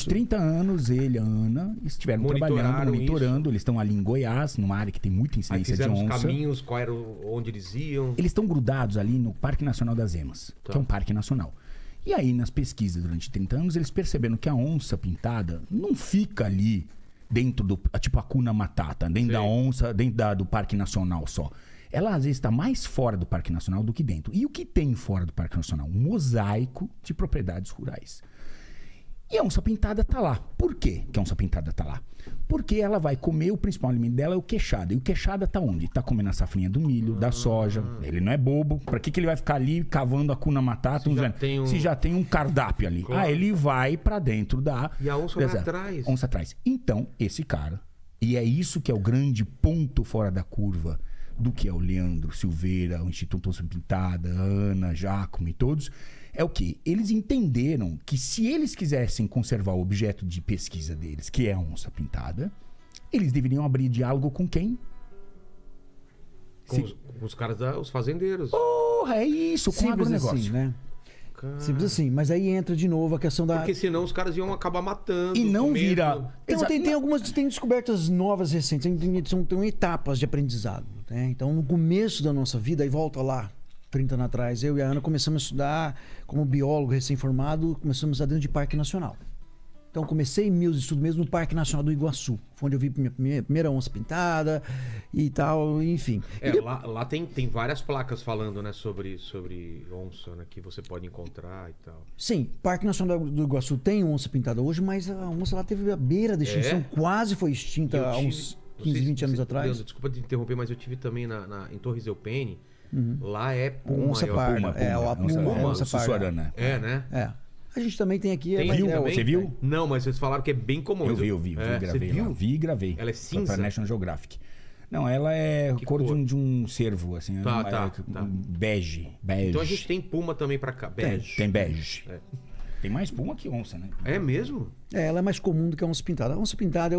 30 anos, ele e a Ana estiveram trabalhando, monitorando. Eles estão ali em Goiás, numa área que tem muita incidência de onça. Fizeram os caminhos, onde eles iam. Eles estão grudados ali no Parque Nacional das Emas, que é um parque nacional. E aí, nas pesquisas durante 30 anos, eles perceberam que a onça pintada não fica ali dentro do... Tipo a Hakuna Matata, dentro da onça, dentro do Parque Nacional só. Ela, às vezes, está mais fora do Parque Nacional do que dentro. E o que tem fora do Parque Nacional? Um mosaico de propriedades rurais. E a onça pintada tá lá. Por quê que a onça pintada tá lá? Porque ela vai comer, o principal alimento dela é o queixada. E o queixada tá onde? Tá comendo a safrinha do milho, da soja. Ele não é bobo. Pra que ele vai ficar ali cavando a Hakuna Matata? Se já tem um cardápio ali. Claro. Ele vai pra dentro da... E a onça vai atrás. Onça atrás. Então, esse cara... E é isso que é o grande ponto fora da curva do que é o Leandro Silveira, o Instituto Onça Pintada, a Ana, Giacomo e todos... É o quê? Eles entenderam que se eles quisessem conservar o objeto de pesquisa deles, que é a onça pintada, eles deveriam abrir diálogo com quem? Com os caras, os fazendeiros. Porra, é isso, com o agronegócio. Assim, né? Simples assim, mas aí entra de novo a questão da... Porque senão os caras iam acabar matando. E não vira... Tem descobertas novas recentes, tem etapas de aprendizado. Né? Então, no começo da nossa vida, aí volta lá, 30 anos atrás, eu e a Ana começamos a estudar como biólogo recém-formado, começamos a estudar dentro de Parque Nacional. Então comecei meus estudos mesmo no Parque Nacional do Iguaçu, onde eu vi minha primeira onça pintada e tal, enfim. Lá tem várias placas falando, né, sobre onça, né, que você pode encontrar e tal. Sim, Parque Nacional do Iguaçu tem onça pintada hoje, mas a onça lá teve a beira da extinção, quase foi extinta há uns 15, 20 anos atrás. Leandro, desculpa te interromper, mas eu tive também em Torres del Paine. Lá é puma. Onça parda. Onça parda. É, né? É. A gente também tem aqui... Você viu? Não, mas vocês falaram que é bem comum. Eu vi, vi e gravei. Ela é cinza? Pra National Geographic. Não, ela é cor de um cervo, assim. Tá. Bege. Então a gente tem puma também pra cá. Bege. Tem bege. Tem mais puma que onça, né? É mesmo? Ela é mais comum do que a onça pintada. A onça pintada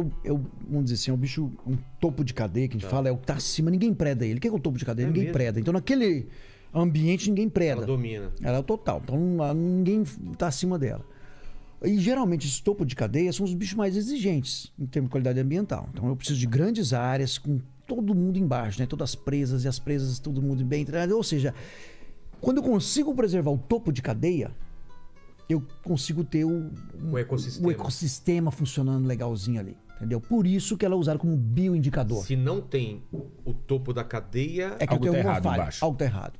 vamos dizer assim, é um bicho, um topo de cadeia, que a gente fala, é o que tá acima, ninguém preda ele. O que é o topo de cadeia? Ninguém preda. Então naquele ambiente ninguém preda. Ela domina. Ela é o total. Então ninguém tá acima dela. E geralmente esse topo de cadeia são os bichos mais exigentes em termos de qualidade ambiental. Então eu preciso de grandes áreas com todo mundo embaixo, né? Todas as presas e as presas, todo mundo bem treinado. Ou seja, quando eu consigo preservar o topo de cadeia, eu consigo ter o ecossistema funcionando legalzinho ali, entendeu? Por isso que ela é usada como bioindicador. Se não tem o topo da cadeia... É que algo tem tá alguma errado falha, embaixo. algo tá errado.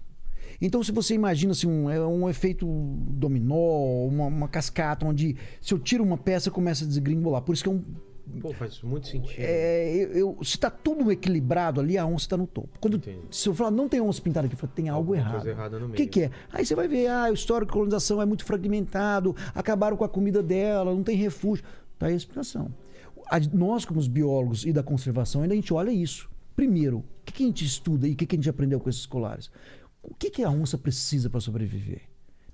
Então, se você imagina assim, um efeito dominó, uma cascata, onde se eu tiro uma peça, começa a desgringolar. Por isso que é um... Pô, faz muito sentido. Se está tudo equilibrado ali, a onça está no topo. Se eu falar, não tem onça pintada aqui, eu falo, tem algo errado. No meio. O que é? Aí você vai ver, o histórico de colonização é muito fragmentado, acabaram com a comida dela, não tem refúgio. Tá aí a explicação. Nós, como os biólogos e da conservação, ainda a gente olha isso. Primeiro, o que a gente estuda e o que a gente aprendeu com esses colares? O que a onça precisa para sobreviver?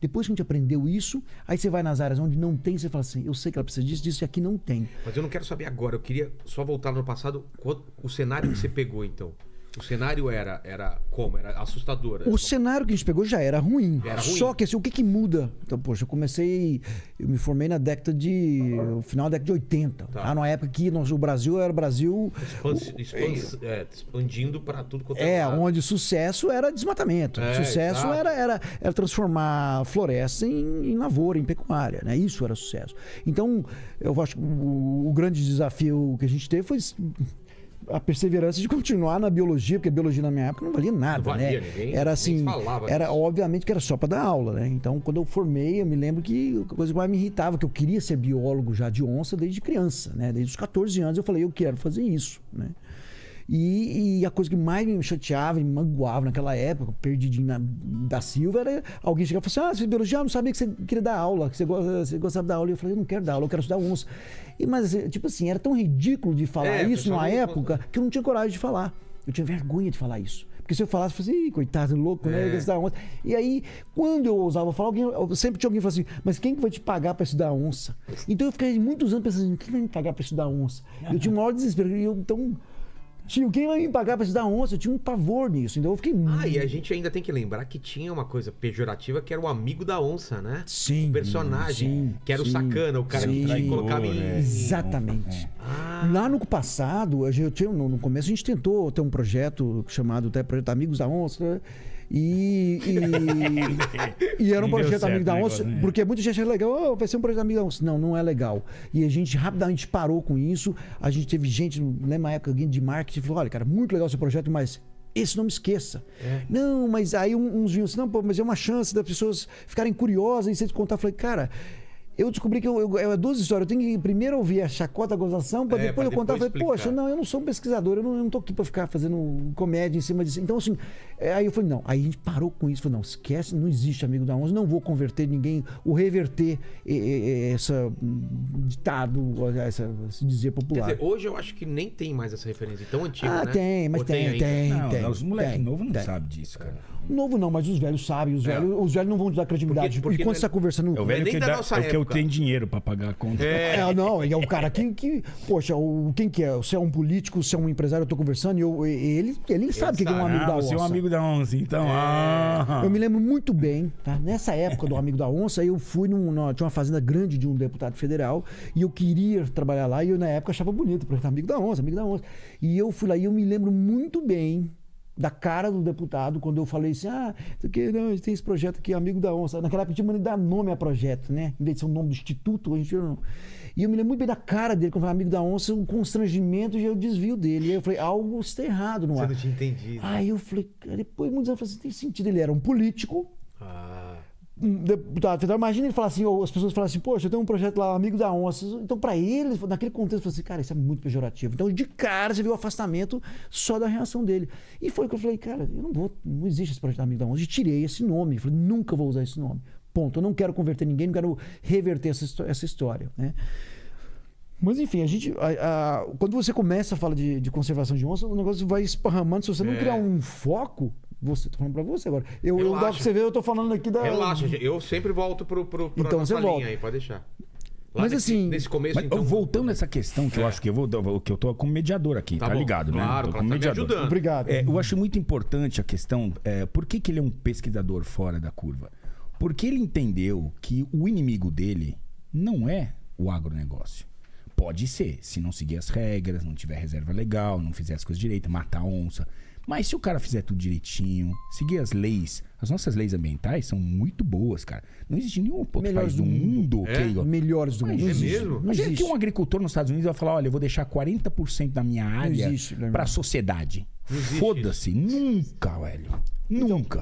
Depois que a gente aprendeu isso, aí você vai nas áreas onde não tem, você fala assim, eu sei que ela precisa disso e aqui não tem. Mas eu não quero saber agora, eu queria só voltar no passado, o cenário que você pegou então. O cenário era como? Era assustador? O cenário que a gente pegou já era ruim. Só que assim, o que muda? Então, poxa, eu me formei na década no final da década de 80. Tá? Numa época que o Brasil era o Brasil... Expandindo para tudo quanto onde o sucesso era desmatamento. O sucesso era transformar floresta em lavoura, em pecuária, né? Isso era sucesso. Então, eu acho que o grande desafio que a gente teve foi a perseverança de continuar na biologia, porque a biologia na minha época não valia nada, não valia, né? Ninguém era assim, obviamente que era só para dar aula, né? Então, quando eu formei, eu me lembro que a coisa que mais me irritava, que eu queria ser biólogo já de onça desde criança, né? Desde os 14 anos eu falei, eu quero fazer isso, né? E a coisa que mais me chateava e me magoava naquela época, perdidinho da Silva, era alguém chegar e falar assim, você é biologia, eu não sabia que você queria dar aula, que você gostava de dar aula. E eu falei, eu não quero dar aula, eu quero estudar onça. Mas, tipo assim, era tão ridículo de falar isso numa época que eu não tinha coragem de falar. Eu tinha vergonha de falar isso. Porque se eu falasse, eu falei assim, coitado, louco, né? Estudar onça. E aí, quando eu ousava falar, sempre tinha alguém que falava assim, mas quem que vai te pagar para estudar onça? Então eu fiquei muitos anos pensando, quem vai me pagar para estudar onça? Eu tinha o maior desespero. Então, Tio, quem vai me pagar pra estudar onça? Eu tinha um pavor nisso. Então eu fiquei muito. E a gente ainda tem que lembrar que tinha uma coisa pejorativa que era o amigo da onça, né? Sim. O personagem, sim, que era o sim, sacana, o cara sim. que colocava em. Exatamente. Lá no passado, no começo a gente tentou ter um projeto chamado até Projeto Amigos da Onça. E era um Não deu projeto certo Amigo da o Onça, negócio, né? porque muita gente acha legal, vai ser um projeto Amigo da Onça. Não, não é legal. E a gente rapidamente parou com isso. A gente teve gente, lembra uma época, alguém de marketing falou: olha, cara, muito legal esse projeto, mas esse não me esqueça. Não, mas aí uns vinham assim: não, pô, mas é uma chance das pessoas ficarem curiosas e você te contar. Eu falei, cara. Eu descobri que é duas histórias. Eu tenho que primeiro ouvir a chacota, a gozação, para depois eu contar. Eu falei, explicar. poxa, não, eu não sou um pesquisador, eu não tô aqui para ficar fazendo comédia em cima disso. Então, assim, aí eu falei, não. Aí a gente parou com isso. Falei, não, esquece, não existe Amigo da Onça, não vou converter ninguém, ou reverter essa ditado, se dizer popular. Quer dizer, hoje eu acho que nem tem mais essa referência tão antiga, né? Tem, mas Ou tem. Não, os moleques novos não tem. sabem disso, cara. Novo não, mas os velhos sabem, os velhos não vão te dar credibilidade. Porque e quando você está conversando... É o velho nem que, da dá, nossa é o que eu época. tenho dinheiro pra pagar a conta. Não, ele é o cara que poxa, quem que é? Se é um político, se é um empresário, eu tô conversando, ele sabe que é um amigo da onça. Você é um amigo da onça, então. Eu me lembro muito bem, tá? Nessa época do Amigo da Onça, eu fui tinha uma fazenda grande de um deputado federal e eu queria trabalhar lá e eu na época achava bonito, porque Amigo da Onça, Amigo da Onça. E eu fui lá e eu me lembro muito bem da cara do deputado quando eu falei assim, não, tem esse projeto aqui, Amigo da Onça. Naquela época a gente tinha maneira de dar nome a projeto, né? Em vez de ser o nome do instituto, a gente não... E eu me lembro muito bem da cara dele, quando eu falei Amigo da Onça, um constrangimento e o desvio dele. E aí eu falei, algo está errado no ar. Você não tinha entendido. Aí eu falei, depois muitos anos eu falei assim, tem sentido. Ele era um político, um deputado federal. Imagina ele falar assim, ou as pessoas falam assim, poxa, eu tenho um projeto lá, Amigo da Onça. Então, para ele, naquele contexto, eu falei assim, cara, isso é muito pejorativo. Então, de cara, você viu o afastamento só da reação dele. E foi que eu falei, cara, não existe esse projeto Amigo da Onça. E tirei esse nome. Eu falei, nunca vou usar esse nome. Ponto. Eu não quero converter ninguém, não quero reverter essa história, né? Mas enfim, quando você começa a falar de conservação de onça, o negócio vai esparramando. Se você não criar um foco, tô falando pra você agora. Dá pra você ver, eu tô falando aqui da... Relaxa, eu sempre volto pro então, nossa você volta. linha aí, pode deixar. Mas assim... Nesse começo, Mas, então... voltando nessa questão, que eu acho que eu tô como mediador aqui, tá bom, ligado, claro, né? Tô tá como me mediador. ajudando. Obrigado. Eu acho muito importante a questão, por que ele é um pesquisador fora da curva? Porque ele entendeu que o inimigo dele não é o agronegócio. Pode ser, se não seguir as regras, não tiver reserva legal, não fizer as coisas direito, matar a onça. Mas se o cara fizer tudo direitinho, seguir as leis, as nossas leis ambientais são muito boas, cara. Não existe nenhum outro país do mundo que... Melhores do mundo. É mesmo? Imagina que um agricultor nos Estados Unidos vai falar, olha, eu vou deixar 40% da minha área existe, pra sociedade. Foda-se. Nunca, velho. Nunca.